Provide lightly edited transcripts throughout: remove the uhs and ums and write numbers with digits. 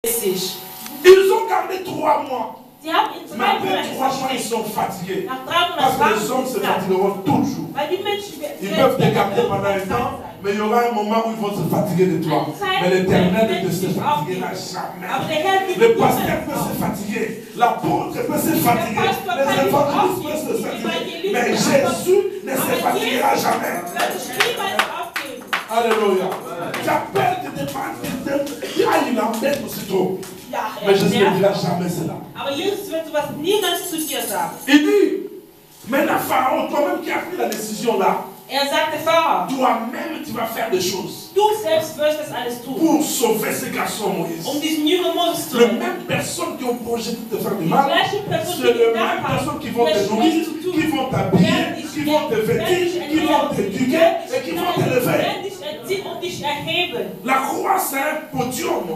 Ils ont gardé 3 mois. Mais après 3 mois, ils sont fatigués. Parce que les hommes se fatigueront toujours. Ils peuvent te garder pendant un temps, mais il y aura un moment où ils vont se fatiguer de toi. Mais l'Éternel ne se fatiguera jamais. Le pasteur peut se fatiguer, l'apôtre peut se fatiguer, les évangélistes peuvent se fatiguer, mais Jésus ne se fatiguera jamais. Alléluia. J'appelle de dépendre. Il embête aussitôt. Mais Jésus ne dira jamais cela. Il dit, maintenant Pharaon, toi-même qui as pris la décision là, toi-même tu vas faire des choses pour sauver ces garçons Moïse. Les mêmes personnes qui ont projeté de te faire du mal, c'est les mêmes personnes qui vont te nourrir, qui vont t'habiller, qui vont te vêtir, qui vont t'éduquer et qui vont t'élever. La croix c'est un podium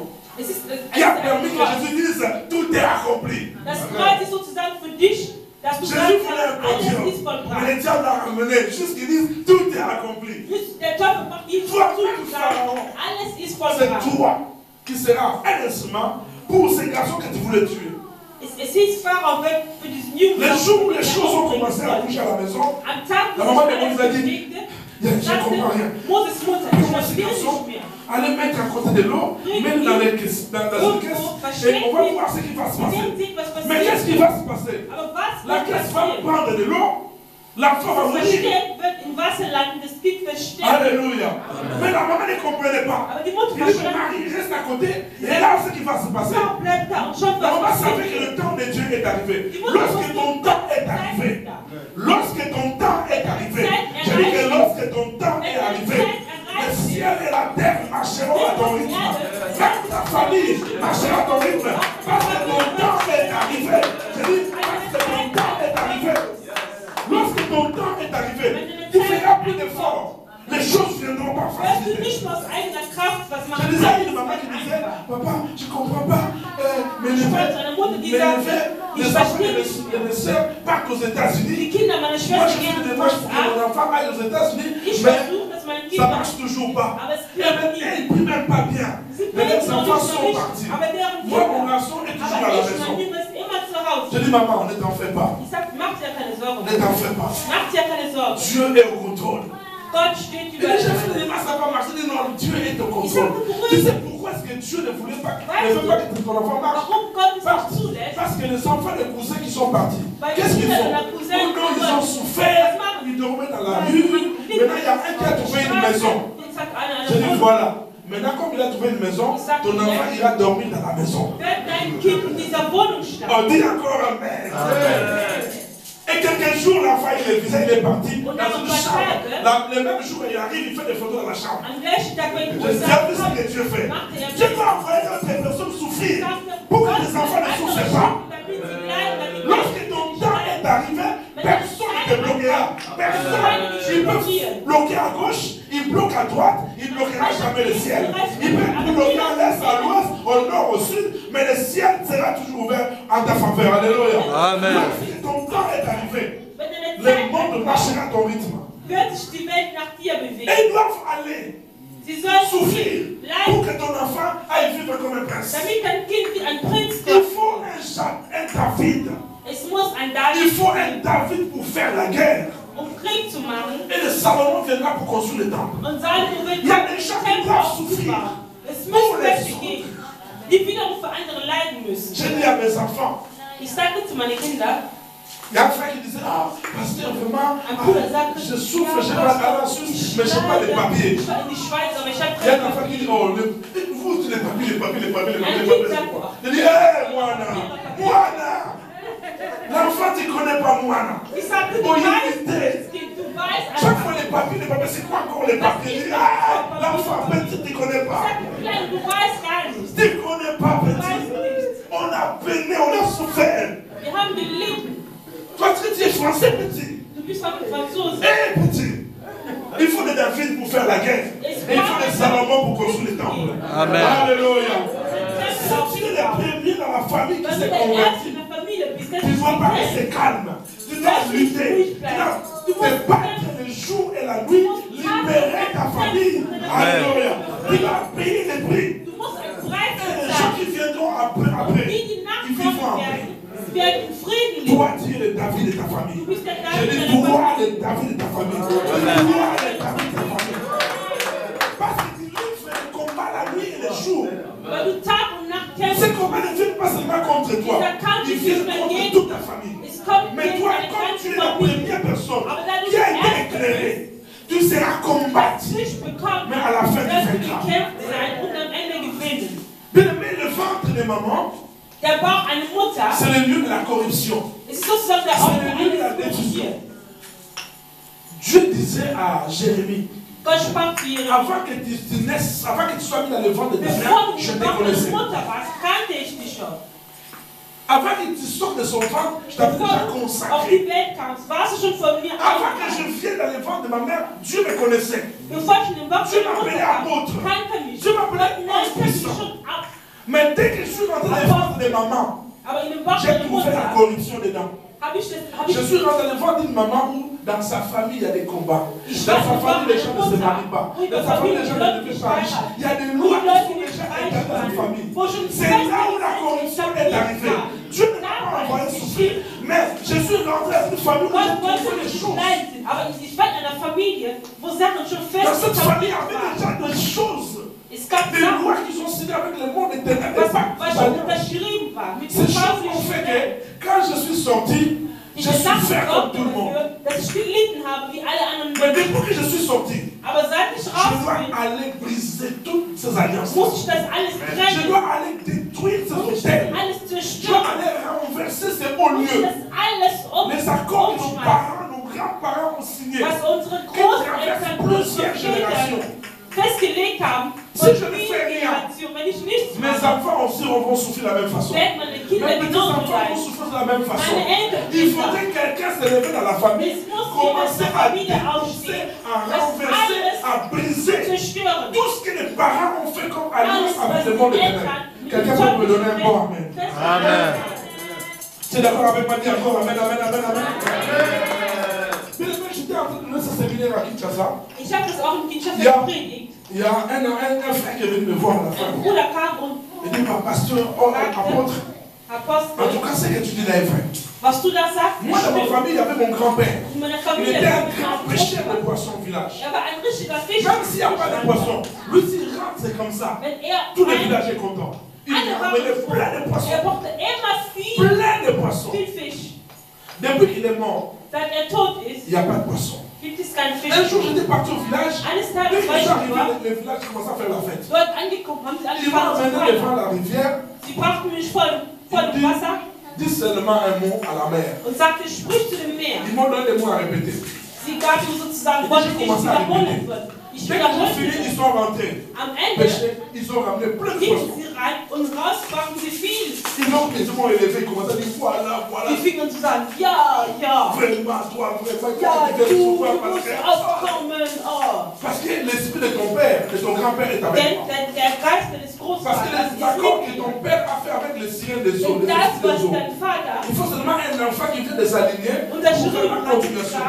qui a permis que Jésus dise tout est accompli. Jésus voulait un podium, mais le diable l'a ramené jusqu'il dise tout est accompli. Toi, c'est toi qui seras un instrument pour ces garçons que tu voulais tuer. Les jours où les choses ont commencé à bouger à la maison, la maman de Moïse a dit je ne comprends rien. Comment ces garçons allez mettre à côté de l'eau, mettre dans une caisse, et on va voir ce qui va se passer. Mais qu'est-ce qui va se passer? La caisse va prendre de l'eau, l'enfant va mourir. Alléluia. Mais la maman ne comprenait pas. Il dit, mais Marie, reste à côté, et là, ce qui va se passer. La maman savait que le temps de Dieu est arrivé. Lorsque ton temps est arrivé, je dis que lorsque ton temps est arrivé, le ciel et la terre marcheront à ton rythme. Même ta famille marchera à ton rythme. Parce que ton temps est arrivé. Je dis, parce que ton temps est arrivé. Lorsque ton temps est arrivé, tu feras plus d'efforts. Les choses ne viendront pas faciliter. Je disais à une maman qui disait, papa, je ne comprends pas. Mes les sœurs partent aux États-Unis. Moi, je fais des démarches pour que mon enfant aille aux États-Unis, mais ça ne marche toujours pas. Et ils ne prient même pas bien. Mais les enfants sont partis. Moi, mon garçon est toujours à la maison. Je dis, maman, ne t'en fais pas. Ne t'en fais pas. Dieu est au contrôle. Et les gens font des masses, ça va marcher. Non, Dieu est au contrôle. Tu sais pourquoi est-ce que Dieu ne veut pas que ton enfant marche? Parce que les enfants des cousins qui sont partis, qu'est-ce qu'ils font? Ils ont souffert, ils dormaient dans la rue. Maintenant, il y a un qui a trouvé une maison. Je dis voilà. Maintenant, comme il a trouvé une maison, ton enfant ira dormir dans la maison. On dit encore Amen. Et quelques jours, l'enfant il est parti dans une chambre. Le même jour, il arrive, il fait des photos dans la chambre. Je sais ce que Dieu fait. Dieu va envoyer d'autres personnes souffrir pour que les enfants ne souffrent pas. Lorsque ton temps est arrivé, personne ne te bloquera. Personne. Ils peuvent bloquer à gauche, ils bloquent à droite, ils ne bloqueront jamais le ciel. Ils peuvent bloquer à l'est, à l'ouest, au nord, au sud, mais le ciel sera toujours ouvert en ta faveur. Alléluia. Amen. Lorsque ton temps est arrivé, le monde marchera à ton rythme. Et ils doivent aller souffrir pour que ton enfant aille vivre comme un prince. Il faut un David. Il faut un David pour faire la guerre. Et le Salomon viendra pour construire le temple. Il y a des gens qui doivent souffrir pour les autres. Je dis à mes enfants, il y a un frère qui disait, ah, pasteur, vraiment, je souffre, je vais à la Suisse, mais je n'ai pas les papiers. Il y a un enfant qui dit, oh, vous, les papiers, c'est quoi? Je dis, hé, Moana, l'enfant, tu ne connais pas Moana. Oh, il est chaque fois les papiers, c'est quoi encore les papiers? Ah, l'enfant petit, tu ne connais pas. Tu ne connais pas, petit. On a peiné, on a souffert. Toi, tu es français, petit. Eh, petit. Il faut des David pour faire la guerre. Et il faut des Salomon pour construire les temples. Amen. Alléluia. Si tu es le premier dans la famille qui s'est converti, tu ne dois pas rester calme. Tu dois lutter. Tu dois te battre le jour et la nuit, libérer ta famille. Alléluia. Tu dois payer les prix. Et les gens qui viendront viendront après, ils vivront après. Toi, tu es le David de ta famille. Je dis, toi, le David de ta famille. Toi, le David de ta famille. Parce que tu livres le combat la nuit et le jour. Ces combats ne viennent pas seulement contre toi, ils viennent contre toute ta famille. Mais toi, comme tu es la première personne qui a été éclairée, tu seras combattu, mais à la fin tu vaincras. Bien aimé, le ventre de maman, c'est le lieu de la corruption. C'est le lieu de la décision. Dieu disait à Jérémie, avant que tu naisses, avant que tu sois mis dans le ventre de ta mère, je te connaissais. Avant que tu sortes de son ventre, je t'avais déjà consacré. Avant que je vienne dans le ventre de ma mère, Dieu me connaissait. Dieu m'appelait apôtre. Dieu m'appelait homme puissant. Mais dès que je suis rentré dans le ventre de maman, j'ai trouvé la corruption dedans. Je suis rentré dans le ventre d'une maman où dans sa famille il y a des combats. Dans sa famille les gens ne se marient pas. Dans sa famille les gens ne deviennent pas riches. Il y a des lois qui sont déjà établies dans la famille. C'est là où la corruption est arrivée. Dieu ne m'a pas envoyé souffrir, mais je suis rentré dans une famille où j'ai trouvé les choses. Dans cette famille, il y avait déjà des choses. Des lois qui sont signées avec le monde éternel. Ces choses ont fait que quand je suis sorti, je suis fait comme tout le monde. Mais depuis que je suis sorti, je dois aller briser toutes ces alliances. Je dois aller détruire ces hôtels. Je dois aller renverser ces hauts lieux. Les accords que nos parents, nos grands-parents ont signés, qui traversent plusieurs générations. Si je ne fais rien, mes enfants aussi vont souffrir de la même façon. Mes petits-enfants vont souffrir de la même façon. Il faudrait que quelqu'un se lève dans la famille, commencer à dépousser, à renverser, à briser tout ce que les parents ont fait comme alliance avec le monde éternel. Quelqu'un peut me donner un bon amen. Amen. Tu es d'accord avec moi? Dis encore amen, amen, amen, amen. J'étais en train de donner ce séminaire à Kinshasa. Il y a un frère qui est venu me voir à la fin. Il dit, pasteur, apôtre, en tout cas, c'est que tu dis là est vrai. Moi, dans ma famille, il y avait mon grand-père. Il était un grand pêcheur de poissons au village. Même s'il n'y a pas de poissons, lui, s'il rentre, c'est comme ça. Tout le village est content. Il a amené plein de poissons. Plein de poissons. Depuis qu'il est mort, il n'y a pas de poissons. Un jour, j'étais parti au village. Dès que je suis arrivé, le village commence à faire la fête. Ils m'ont amené devant la rivière. Dis seulement un mot à la mer. Ils m'ont donné des mots à répéter. J'ai commencé à répéter. Dès qu'ils ont fini, ils sont rentrés. Pêcher, ils ont ramené plein de poissons. Ils m'ont élevé, ils commencent à dire voilà, voilà. Vraiment, toi, vraiment, parce que l'esprit de ton père, de ton grand-père est avec moi. Parce que les accords que ton père a fait avec les sirènes des eaux, il faut seulement un enfant qui vient de s'aligner pour faire la continuation.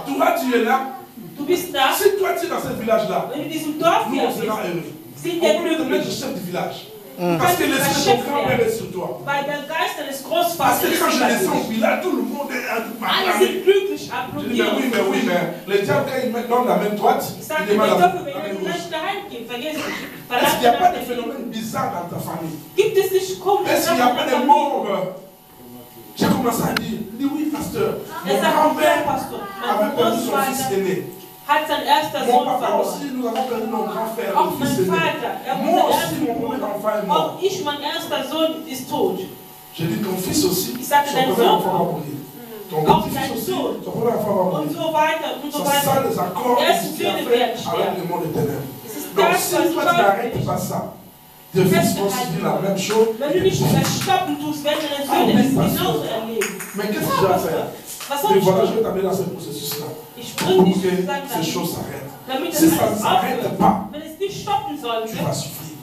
Toi, tu es là. Si toi, tu es dans ce village-là, nous, on sera heureux. On peut te mettre le chef du village. Parce que l'esprit de ton grand-père est sur toi. Parce que quand je descends au village, tout le monde est à tout. Je dis, mais oui, mais le diable, quand il met dans la main droite, il demande la main gauche. Est-ce qu'il n'y a pas de phénomène bizarre dans ta famille? Est-ce qu'il n'y a pas de morts? J'ai commencé à dire, oui, pasteur, mon grand-père avait perdu son fils aîné. Mon papa aussi, nous avons perdu nos grands-frères, le fils aîné. Moi aussi, mon premier enfant est mort. J'ai dit, ton fils aussi, son premier enfant va mourir. Ton petit-fils aussi, son premier enfant va mourir. C'est ça les accords que tu as fait avec le monde éternel. Donc si toi tu n'arrêtes pas ça, tes fils vont subir la même chose. Mais qu'est-ce que je dois faire? Et voilà, je vais t'amener dans ce processus-là pour que ces choses s'arrêtent. Si ça ne s'arrête pas, tu vas souffrir.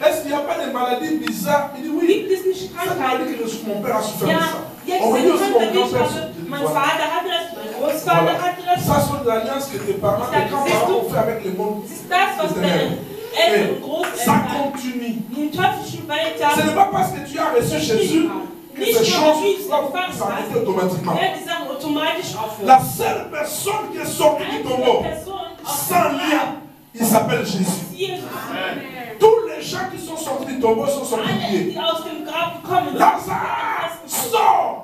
Est-ce qu'il n'y a pas de maladies bizarres? Il dit oui. Cette maladie que mon père a souffert de ça. On va dire aussi mon grand-père souffre. Voilà. Ça sont des alliances que tes parents, tes grands-parents ont fait avec le monde éternel. ça continue. Ce n'est pas parce que tu as reçu Jésus que ces choses vont s'arrêter automatiquement. La seule personne qui est sortie du tombeau sans lien, il s'appelle Jésus. Tous les gens qui sont sortis du tombeau sont sortis liés. Lazare sort.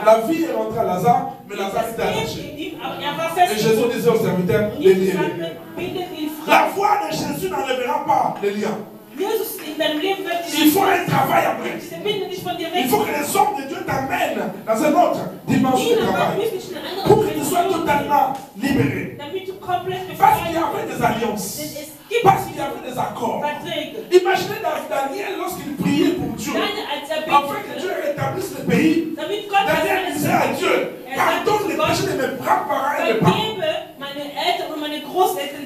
La vie est rentrée à Lazare, mais Lazare était attaché. Et Jésus disait aux serviteurs, les liens. La voix de Jésus n'enlèvera pas les liens. Il faut un travail après. Il faut que les hommes de Dieu t'amènent dans une autre dimension de travail. Pour que tu sois totalement libéré. Parce qu'il y avait des alliances. Parce qu'il y avait des accords. Imaginez Daniel lorsqu'il priait pour Dieu. Afin que Dieu rétablisse le pays. Daniel disait à Dieu, pardonne les péchés de mes grands-parents et mes parents.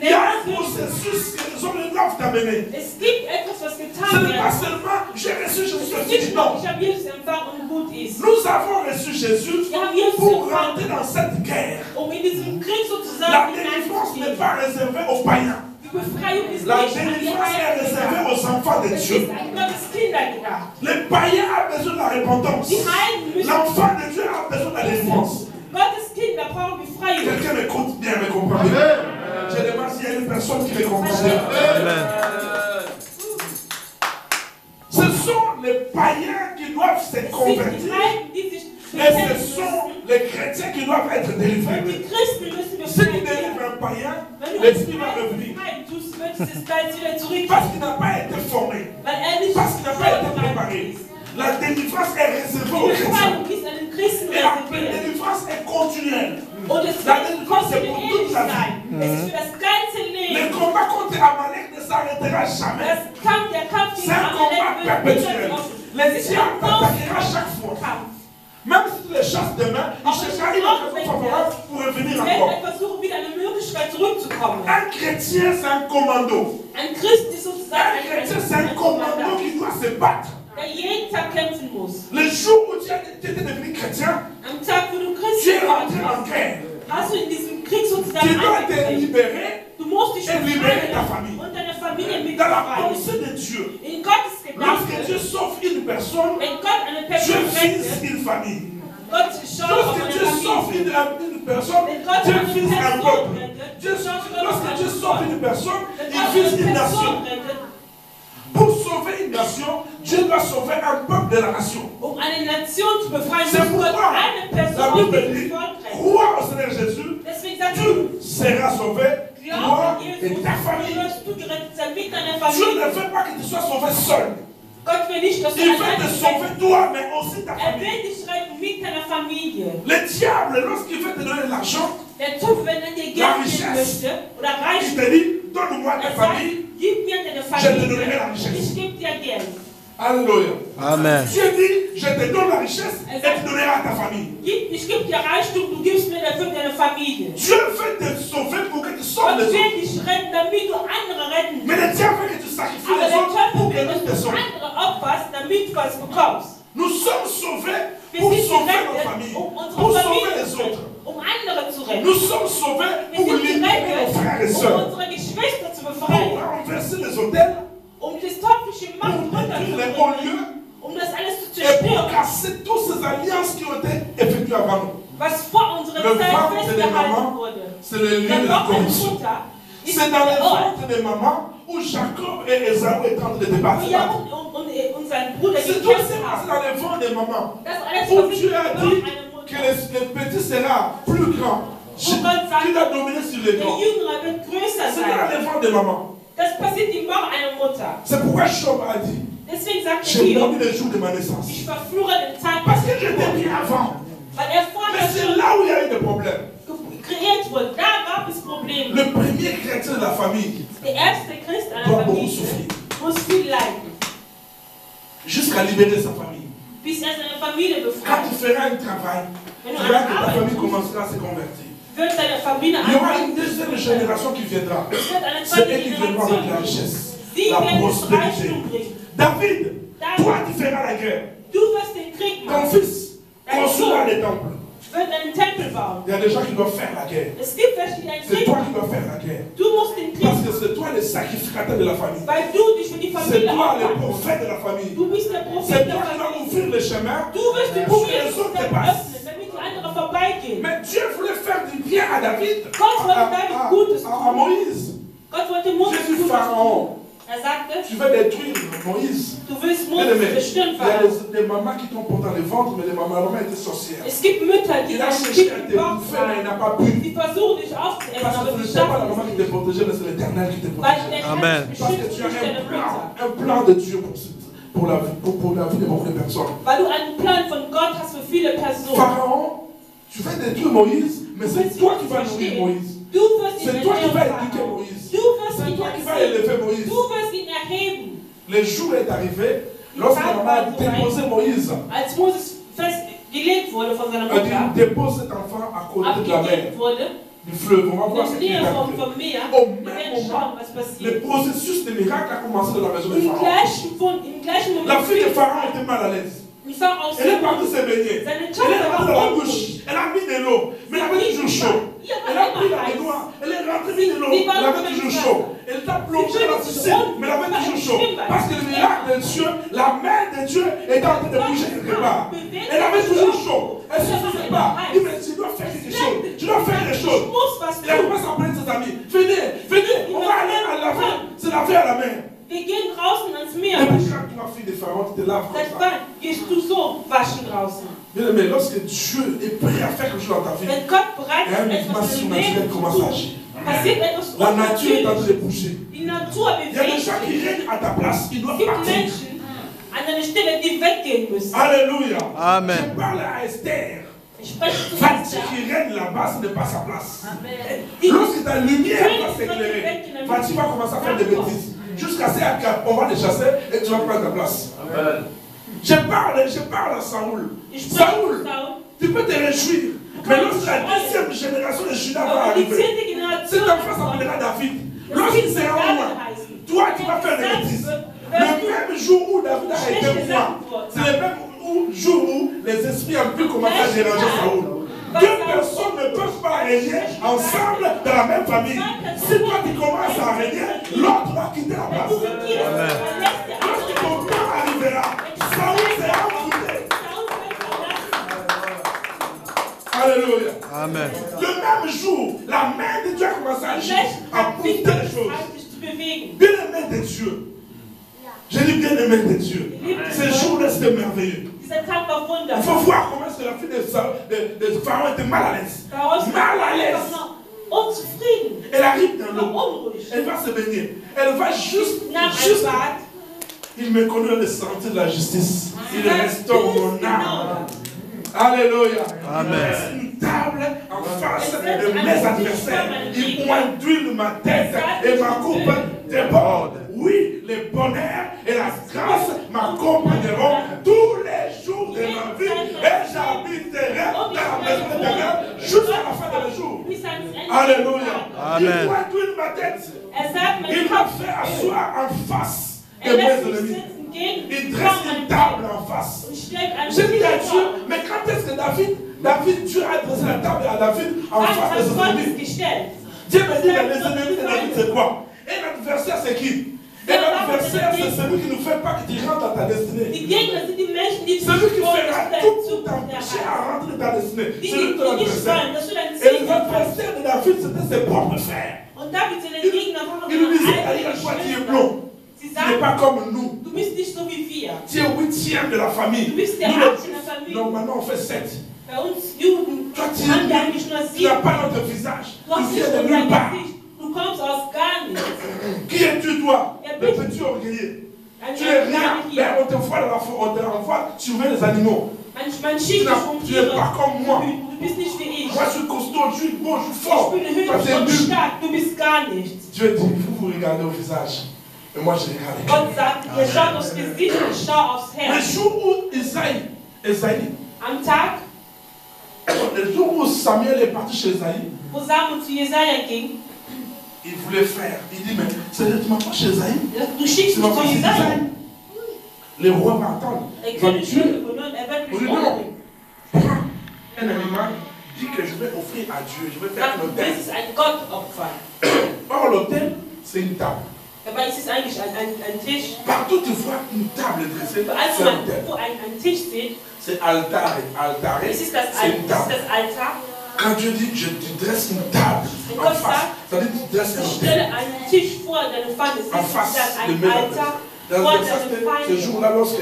Il y a un processus que les hommes doivent t'amener. Ce n'est pas seulement j'ai reçu Jésus. Non. Nous avons reçu Jésus pour rentrer dans cette guerre. La délivrance n'est pas réservée aux païens. La délivrance est réservée aux enfants de Dieu. Le païen a besoin de la repentance. L'enfant de Dieu a besoin de la délivrance. Quelqu'un m'écoute bien, me comprend bien. Je demande s'il y a une personne qui me comprend bien. Ce sont les païens qui doivent se convertir. Et ce sont les chrétiens qui doivent être délivrés. Si tu délivres un païen, l'esprit va revenir. Parce qu'il n'a pas été formé. Parce qu'il n'a pas été préparé. La délivrance est réservée aux chrétiens. Et la délivrance est continuelle. La délivrance est pour toute la vie. Le combat contre Amalek ne s'arrêtera jamais. C'est un combat perpétuel. Le diable t'attaquera chaque fois. Même si tu les chasses demain, il cherchera une occasion favorable pour revenir encore. Un chrétien, c'est un commando. Un chrétien, c'est un commando qui doit se battre. Le jour où tu étais devenu chrétien, tu es rentré en guerre. Tu dois te libérer et libérer ta famille. Dans la pensée de Dieu. Lorsque Dieu sauve une personne, Dieu vise une famille. Lorsque Dieu sauve une personne, Dieu vise un peuple. Lorsque Dieu sauve une personne, il vise une nation. Pour sauver une nation, Dieu doit sauver un peuple de la nation. C'est pourquoi la Bible dit, crois au Seigneur Jésus, tu seras sauvé, toi et ta famille. Dieu ne veut pas que tu sois sauvé seul. Il veut te sauver toi, mais aussi ta famille. Le diable, lorsqu'il veut te donner l'argent, la richesse, il te dit, donne-moi ta famille, je te donnerai la richesse. Alléluia. Amen. Dieu dit, je te donne la richesse et tu donneras à ta famille. Dieu veut te sauver pour que tu sauves les autres. Mais le diable veut que tu sacrifies les autres pour que tu te sauves. Nous sommes sauvés pour sauver nos familles, pour sauver les autres. Nous sommes sauvés pour libérer nos frères et sœurs, pour renverser les autels, pour détruire les hauts lieux et pour casser toutes ces alliances qui ont été effectuées avant nous. Le ventre des mamans, c'est le lieu de la corruption. C'est dans le ventre des mamans où Jacob et Esaü étaient en train de débattre. C'est tout ce passé dans le ventre des mamans où Dieu a dit que le petit sera plus grand. Qui doit dominer sur les grands. C'est dans le ventre des mamans. C'est pourquoi Job a dit, j'ai dormi le jour de ma naissance. Parce que je t'ai mis avant. Mais c'est là où il y a eu des problèmes. Le premier chrétien de la famille doit beaucoup souffrir. Jusqu'à libérer sa famille. Quand tu feras un travail, tu verras que ta famille commencera à se convertir. Il y aura une deuxième génération qui viendra. C'est eux qui viendront avec la richesse, la prospérité. David, toi tu feras la guerre. Ton fils construira les temples. Il y a des gens qui doivent faire la guerre. C'est toi qui dois faire la guerre. Parce que c'est toi le sacrificateur de la famille. C'est toi le prophète de la famille. C'est toi qui dois ouvrir le chemin pour que les autres te passent. Mais Dieu voulait faire du bien à David, à Moïse. J'ai vu Pharaon. Tu veux détruire Moïse. Il y a des mamans qui t'ont porté dans le ventre, mais les mamans étaient sorcières. Il a cherché à te bouffer, mais il n'a pas pu. Parce que ce n'est pas la maman qui te protégeait, mais c'est l'Éternel qui te protégeait. Amen. Parce que tu as un plan de Dieu pour la vie de beaucoup de personnes. Pharaon, tu veux détruire Moïse, mais c'est toi qui vas nourrir Moïse. C'est toi qui vas éduquer Moïse. C'est toi qui vas élever Moïse. Le jour est arrivé, lorsque la maman a déposé Moïse, elle dit, dépose cet enfant à côté de la mer, du fleuve. On va voir ce qui est arrivé. Au même moment, le processus de miracle a commencé dans la maison de Pharaon. La fille de Pharaon était mal à l'aise. Elle est partie se baigner. Elle est rentrée dans la douche. Elle a mis de l'eau. Mais elle avait toujours chaud. Elle a pris la baignoire. Elle est rentrée mis de l'eau. Elle avait toujours chaud. Elle t'a plongé dans la piscine. Mais elle avait toujours chaud. Parce que le miracle de Dieu, la main de Dieu était en train de bouger quelque part. Elle avait toujours chaud. Elle ne se faisait pas. Il dit, mais tu dois faire quelque chose. Tu dois faire des choses. Il a commencé à appeler ses amis. Venez, on va aller à la main. C'est laver à la main. Wir gehen draußen ans Meer. Bien aimé, lorsque Dieu est prêt à faire quelque chose dans ta vie, il y a un mouvement surnaturel qui commence à agir. La nature est en train de bouger. Il y a des gens qui règnent à ta place, ils doivent partir. Alléluia. Amen. Je parle à Esther. Fatih qui règne là-bas, ce n'est pas sa place. Lorsque ta lumière va s'éclairer, Fatih va commencer à faire des bêtises. Jusqu'à ce qu'on va te chasser et tu vas prendre ta place. Amen. Je parle à Saoul. Saoul, tu peux te réjouir. Mais lorsque la deuxième génération de Judas va arriver, cet enfant s'appellera David. Lorsqu'il sera loin, toi tu vas faire des bêtises. Le même jour où David a été roi, c'est le même jour où les esprits ont pu commencer à déranger Saoul. Deux personnes ne peuvent pas régner ensemble dans la même famille. Si toi tu commences à régner, l'autre va quitter la place. Lorsque ton temps arrivera, Saoul sera quitté. Alléluia. Amen. Le même jour, la main de Dieu a commencé à agir, à pousser les choses. Bien-aimé de Dieu. Je dis bien-aimé de Dieu. Ce jour-là, c'était merveilleux. Il faut voir comment est-ce que la fille de Pharaon était mal à l'aise. Mal à l'aise. Elle arrive dans l'eau. Elle va se baigner. Elle va juste. Il me connaît le sentier de la justice. Il restaure mon âme. Alléluia. Amen. Une table en face de mes adversaires. Il m'enduit ma tête et ma coupe déborde. Oui, le bonheur et la grâce m'accompagneront tous les jours de ma vie et j'habiterai dans la maison de Dieu jusqu'à la fin de mes jours. Alléluia. Amen. Il m'enduit ma tête. Il m'a fait asseoir en face de mes ennemis. Il dresse une table en face. J'ai dit à Dieu, mais quand est-ce que David, Dieu a dressé la table à David en face de ses ennemis? Dieu me dit, mais les ennemis de David, c'est quoi? Et l'adversaire, c'est qui? Et l'adversaire, c'est celui qui ne fait pas que tu rentres dans ta destinée. Celui qui fera tout pour t'empêcher à rentrer dans ta destinée. Celui de l'adversaire. Et les adversaires de David, c'était ses propres frères. Il lui disait, toi, tu es blond. Tu n'es pas comme nous. Tu es 8e de la famille. Nous, normalement, on fait 7. Toi, tu n'as pas notre visage. Tu viens de nulle part. Qui es-tu, toi, le petit orgueilleux? Tu n'es rien. Mais on te voit dans la forêt, on te renvoie surveiller les animaux. Tu n'es pas comme moi. Moi, je suis costaud, je suis beau, je suis fort. Toi, tu es nul. Dieu dit, vous regardez au visage. Et moi, je regarde. Le jour où Isaïe, le jour où Samuel est parti chez Isaïe, il voulait faire. Il dit, mais tu m'as pas chez Isaïe? Tu m'as pas chez Isaïe? Les rois m'attendent. Donc Dieu, non, un animal, dit que je vais offrir à Dieu, je vais faire un autel. Das ist ein Gottopfer. Or, l'autel, c'est une table. Dabei ist es eigentlich ein Tisch. Partout tu vois une table dressée, Also c'est un autel. wo ein Tisch steht, C'est altare. Altare, es ist das c'est une table. Altar. Quand Dieu dit, je te dresse une table en face, ça veut dire que tu dresses un Ich autel. stelle einen Tisch vor deine Feinde. Es En ist face de ein mes Altar Dans vor le deine ce Feinde. jour-là, lorsque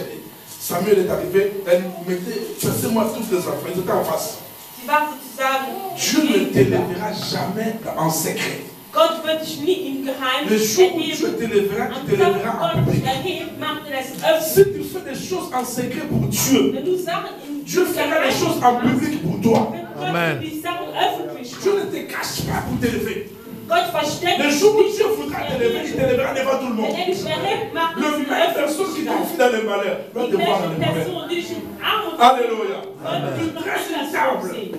Samuel est arrivé, elle mettait, chassez-moi tous les enfants, ils étaient en face. Sie war sozusagen, Dieu ne t'élèvera jamais en secret. Gott wird dich nie im Geheimen Le jour où Dieu erheben. t'élèvera, Am il Tag, t'élèvera wo en Gott dich public. erhebt, macht er das Si öffentlich. tu fais des choses en secret pour Dieu, Wenn du Sachen im Dieu fera les choses en public pour toi. Wenn Gott die Sachen öffentlich Dieu macht, ne te cache pas pour t'élever. Gott versteckt Le dich jour où nicht. Dieu voudra t'élever, il t'élèvera devant tout le monde. Wenn er dich erhebt, macht er Le es même personne qui öffentlich. confie dans le malheur doit te Die voir dans gleiche le malheur. Person, die dich in Armut Alléluia. Gott Tu wird noch dresses une anders table. sehen.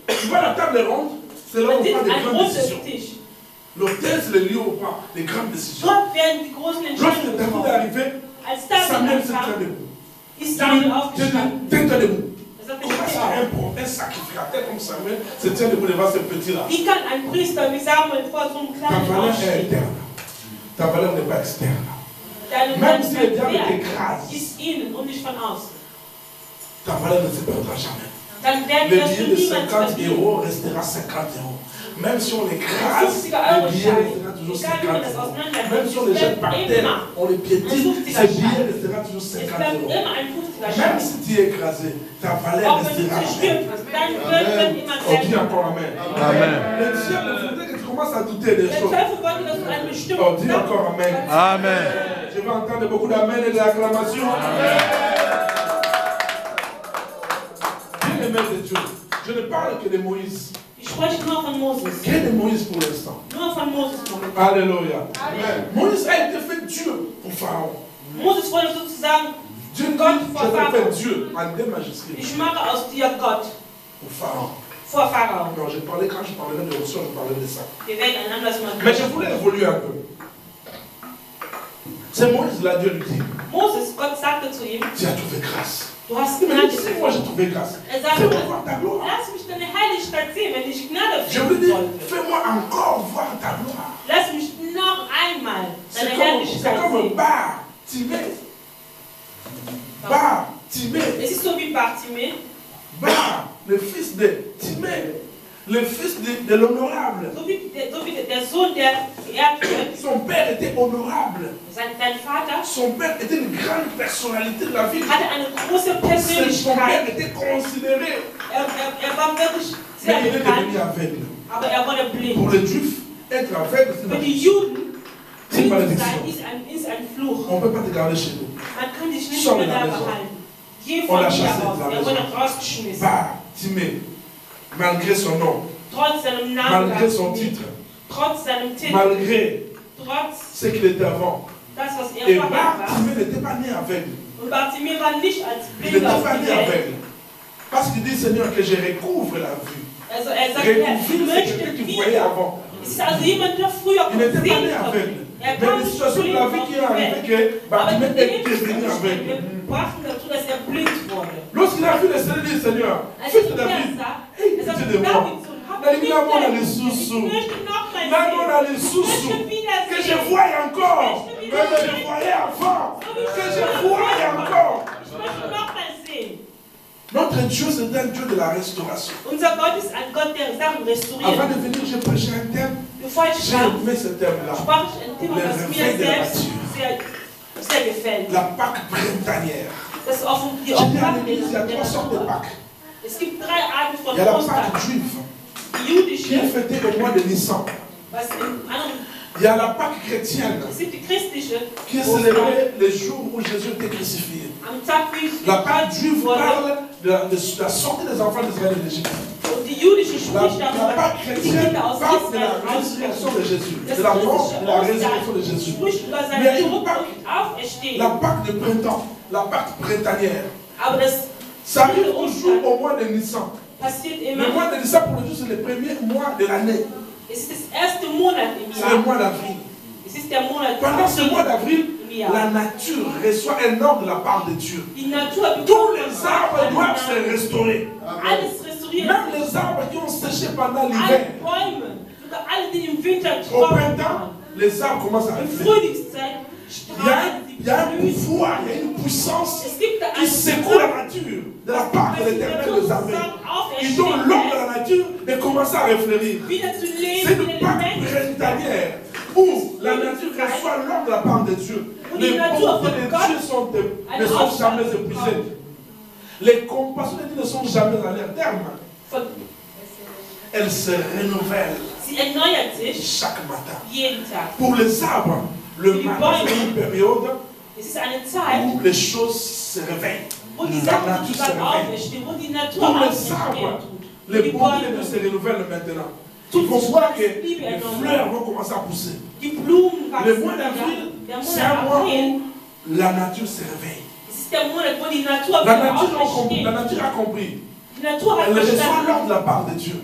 Tu vois la table ronde, c'est là où Man on sieht prend des ein grandes großes décisions. Tisch. L'autel, c'est le lieu où on prend les grandes décisions. Dort werden die großen Lorsque Entscheidungen David est getroffen. arrivé, Als David Samuel s'est ankam, tenu debout. ist Dieu Samuel dit, aufgestanden. tiens-toi debout. Er sagte, Comment steh ça, auf. un sacrificateur comme Samuel se tient debout devant ce petit-là? Wie kann ein Priester wie Samuel vor so einem Ta kleinen valeur est aufstehen? interne. Ta valeur n'est pas externe. Deine Même si le diable Wert t'écrase, ist innen und nicht von außen. ta valeur ne se perdra jamais. Dann Le werden das billet de niemand 50 verdienen. euros restera 50 euros. Même si on Ein l'écrase, 50er le Euro billet Schein, restera toujours egal 50 wie man das euros. auseinandernimmt, Même si on es les jette bleibt par terre, immer, on les piétine, ein 50er ce billet Schein. restera toujours Es 50 bleibt euros. immer ein 50er Même Schein. si tu es écrasé, ta valeur Auch wenn du restera. zerstört wirst, dein Wert wird immer On dit gleich. encore Amen. Amen. Le diable voudrait que tu commences à douter des Der choses. Teufel wollte, dass du einen bestimmten On dit encore Amen. Amen. Je vais entendre beaucoup d'amen et d'acclamations. Bien-aimé de Dieu, je ne parle que de Moïse. Ich spreche nur von Moses. Que de Moïse pour l'instant. Nur von Moses momentan. Alléluia. Moïse a été fait Dieu pour Pharaon. Moses wurde sozusagen, Dieu dit, Gott je vor te Pharao. fais Dieu en deux majuscules Ich mache aus dir Gott pour Pharaon. vor Pharao. Non, je parlais quand je parlerai de Reçoit, je parlerai de ça. Wir werden ein anderes Mal Mais je voulais évoluer un peu. C'est Moïse là, Dieu lui dit, Moses, Gott sagte zu ihm, tu as trouvé grâce. du hast Il me Gnade dit, si gefunden. moi j'ai trouvé grâce, Er sagte, fais-moi voir ta gloire. lass mich deine Heiligkeit sehen, wenn ich Gnade Je lui finden dis, sollte. fais-moi encore voir ta gloire. Lass mich noch einmal C'est deine comme Herrlichkeit un sehen. bar, Timée. Bar, Timée. Es ist so wie Bartimä, Bar, le fils de Timée. Le fils de l'honorable. so wie der Sohn, der geehrt wird. Son père était honorable. Dein Vater Son père était une grande personnalité de la ville. hatte eine große Son père Persönlichkeit. était considéré. Er war wirklich Mais sehr il est bekannt, devenu aveugle. aber er wurde blind. Pour les Juifs, être aveugle, Für die Juden, c'est une blind zu malédiction. sein, ist ein Fluch. On ne peut pas te garder chez nous. Man kann dich nicht Sors mehr de la da maison. behalten. Geh On von l'a hier chassé de aus. la Er maison. wurde rausgeschmissen. Bar, Timée. Malgré son nom, Trotz seinem Namen, malgré son titre, trotz seinem Titel, malgré trotz ce qu'il était avant. das, was Et er vorher Bar, war. Timée n'était pas né aveugle. Und Bartimä war nicht als Il n'était Blind auf pas die né Welt. aveugle. Parce qu'il dit, Seigneur, que je recouvre la vue. Also er sagt, er Recouvrir, c'est möchte quelqu'un qui voyait wieder. avant. Es ist also jemand, der früher Il n'était pas né gesehen hat. aveugle. Er Mais kam les nicht situations de blind la vie auf qui die est arrivée Welt. que Aber Bartimée die est devenu aveugle. Lebensumstände brachten dazu, dass er blind wurde. Lorsqu'il a vu le Seigneur, il dit, Seigneur, Als fils er de die David, sah, aie er sagte, pitié de moi. David, Sohn, hab David, Mitleid. donne-moi les Ich sous-sous. möchte noch mal Donne-moi sehen. les Ich sous-sous. möchte wieder Que je sehen. voie encore. Que je voyais avant. Que je voie encore. Ich möchte noch mal sehen. Notre Dieu, c'est un Dieu de la restauration. Unser Gott ist ein Gott, der Sachen Avant restauriert. de venir, j'ai prêché un thème. Bevor ich J'ai kam, aimé ce thème-là. sprach ich ein Thema, Le das mir réveil de la selbst nature. sehr gefällt. La Pâque printanière. Das ist offen, die J'ai dit à Offenbarung l'église, il y a trois sortes de der Pâques. Es gibt drei Arten von Il y a la Ostern. Pâque juive, Die qui jüdische, est fêtée au mois de Nissan. was in anderen, Il y a la Pâque chrétienne, es gibt die christliche, qui est Ostern. célébrée le jour où Jésus était crucifié. Am Tag, wie La Pâque juive wurde. parle de la sortie des enfants d'Israël de l'Égypte. Und die jüdische La spricht Pâque darüber, die chrétienne Kinder aus parle de la Israel résurrection rausbringen. de Jésus, Das de la mort, christliche de la résurrection de Ostern Jésus. spricht über Mais seinen une Tod Pâque, und Auferstehen. la Pâque de printemps, la Pâque printanière, Aber das ça arrive toujours au mois de Nissan. passiert Le immer. mois de Nissan, pour le Dieu, c'est le premier mois de l'année. Es ist das erste Monat im C'est le Jahr. mois d'avril. Es ist der Monat Pendant ce mois d'avril, im Jahr. la nature reçoit un ordre de la part de Dieu. Die Natur Tous bekommt les arbres doivent se restaurer. alles restauriert Même les arbres qui ont séché pendant l'hiver. Au printemps, les arbres commencent à réfléchir. Il y a un pouvoir, il y a une puissance qui secoue la nature de la part de l'Éternel des armées. Ils donnent l'ordre de la nature de commencer à réfléchir. C'est une part prénitalière où la nature reçoit l'ordre de la part de Dieu. Les pauvres de Dieu ne sont jamais épuisés. Les compassions de Dieu ne sont jamais à leur terme. Elles se renouvellent chaque matin. Pour les arbres, le matin c'est une période où les choses se réveillent. La nature se réveille. Pour les arbres, les bouquets de Dieu se renouvellent maintenant. Il faut voir que les fleurs vont commencer à pousser. Le mois d'avril, c'est un mois où la nature se réveille. La nature a compris. Elle reçoit l'ordre de la part de Dieu.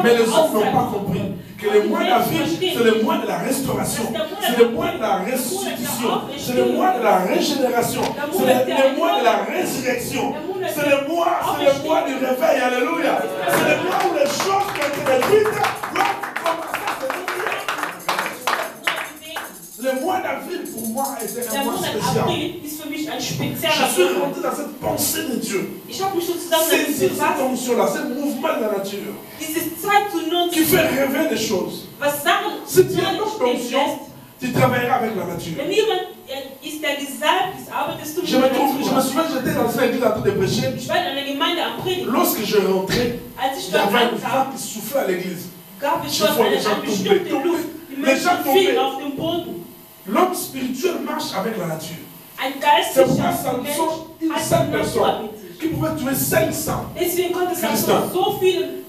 Mais les hommes n'ont pas compris que le mois d'avril, c'est le mois de la restauration. C'est le mois de la restitution. C'est le mois de la régénération. C'est le mois de la résurrection. C'est le mois du réveil. Alléluia. C'est le mois où les choses qui ont été détruites doivent commencer à se réveiller. Le mois d'avril pour moi était un mois spécial. Je suis rentré dans cette pensée de Dieu. Saisir cette onction-là, ce mouvement de la nature qui fait rêver des choses. Si tu as une autre onction, tu travailleras avec la nature. Je me souviens, j'étais dans une église en train de prêcher. Lorsque je rentrais, il y avait une femme qui soufflait à l'église. Je vois les gens tomber. Les gens tombaient. L'homme spirituel marche avec la nature. C'est pourquoi Samson, une seule personne qui pouvait tuer 500 Philistins.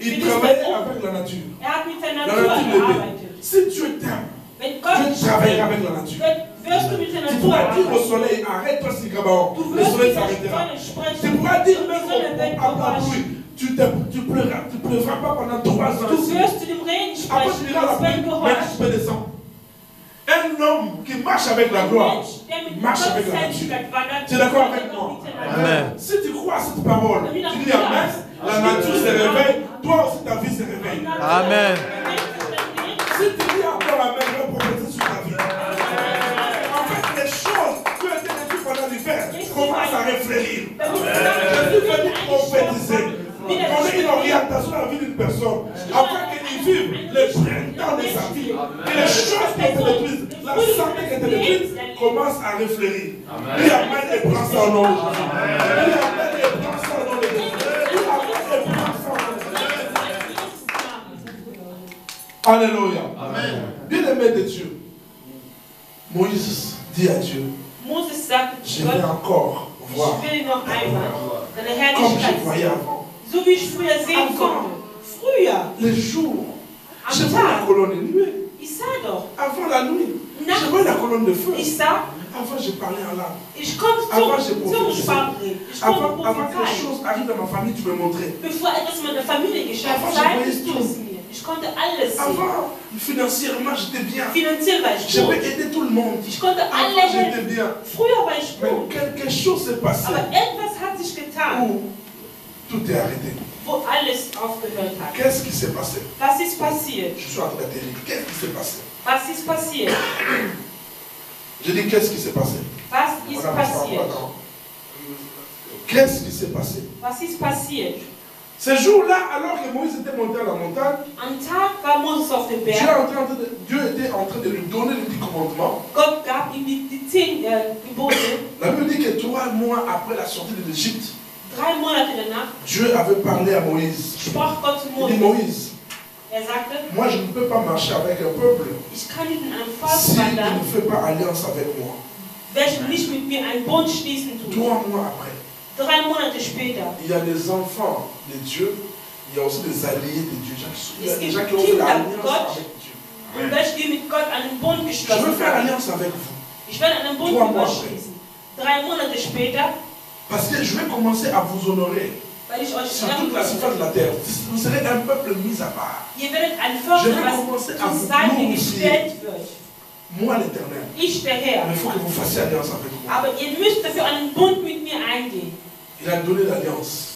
Il travaillait avec la nature. La nature l'aidait. Si Dieu t'aime, Dieu travaillera avec la nature. Tu pourras dire au soleil, arrête-toi sur Gabaon. Le soleil s'arrêtera. Tu pourras dire même à pluie, tu pleuras pas pendant 3 ans. Après tu diras la pluie, mais tu peux descendre. Un homme qui marche avec la gloire, marche avec la nature. Tu es d'accord avec moi? Amen. Si tu crois à cette parole, tu dis Amen, la nature se réveille, toi aussi ta vie se réveille. Amen. Si tu dis encore Amen, je vais prophétiser sur ta vie. En fait, les choses qui ont été détruites pendant l'hiver commencent à réfléchir. Je suis venu prophétiser. On est une orientation dans la vie d'une personne afin qu'il vive le printemps de sa vie. Et les choses qui étaient détruites, la santé qui était détruite, commence à réfléchir. Lui Amen et prend ça au nom de Jésus. Lui Amen et prend ça au nom de Jésus. Lui Amen et prend ça au nom de Jésus. Alléluia. Bien-aimé de Dieu, Moïse dit à Dieu, je vais encore voir comme je voyais avant. So wie ich früher sehen konnte. Früher. Les jours. Je vois la colonne de nuit. Ich sah doch. Avant la nuit. Je vois la colonne de feu. Ich sah. Avant je parlais en langue. Ich konnte avant je prophétisais. Avant quelque chose arrive dans ma famille, tu me montrais. Bevor etwas in meiner Familie geschah, zeigst du es mir. Ich konnte alles sehen. Avant, financièrement, j'étais bien. Finanziell war ich gut. Je peux aider tout le monde. Ich konnte alle j'étais bien. Früher war ich gut. Mais quelque chose s'est passé. Aber etwas hat sich getan. Tout est arrêté. Wo alles aufgehört hat. Qu'est-ce qui s'est passé? Was ist passiert? Je suis en train d'atterrir. Qu'est-ce qui s'est passé? Was ist passiert? Je dis qu'est-ce qui s'est passé? Was ist passiert? Qu'est-ce qui s'est passé? Was ist passiert? Ce jour-là, alors que Moïse était monté à la montagne, am Tag war Moses auf dem Berg. Dieu était en train de lui donner les 10 commandements. Gott gab ihm die 10 Gebote. La Bible dit que 3 mois après la sortie de l'Égypte, 3 Monate danach, Dieu avait parlé à Moïse. Sprach Gott zu Moses. Il dit Moïse, sagte, moi je ne peux pas marcher avec un peuple ich kann nicht in einem Volk si il wandern, ne fait pas alliance avec moi. welche nicht mit mir einen Bund schließen tut. 3 mois après, 3 Monate später, il y a des enfants de Dieu, il y a aussi des alliés de Dieu. Il y a des gens qui ont fait Kinder alliance Gott avec Dieu. und welche die mit Gott einen Bund Je geschlossen veux faire haben. alliance avec vous. Ich werde einen Bund 3 mois überschließen. 3 Monate später, parce que je vais commencer à vous honorer weil ich euch sur toute la surface de la terre. Vous serez un peuple mis à part. Ihr werdet ein Volk, was zur Seite gestellt wird. Moi l'Éternel. Ich, der Herr. Mais il faut que vous fassiez alliance avec moi. Aber ihr müsst dafür einen Bund mit mir eingehen. Il a donné l'alliance.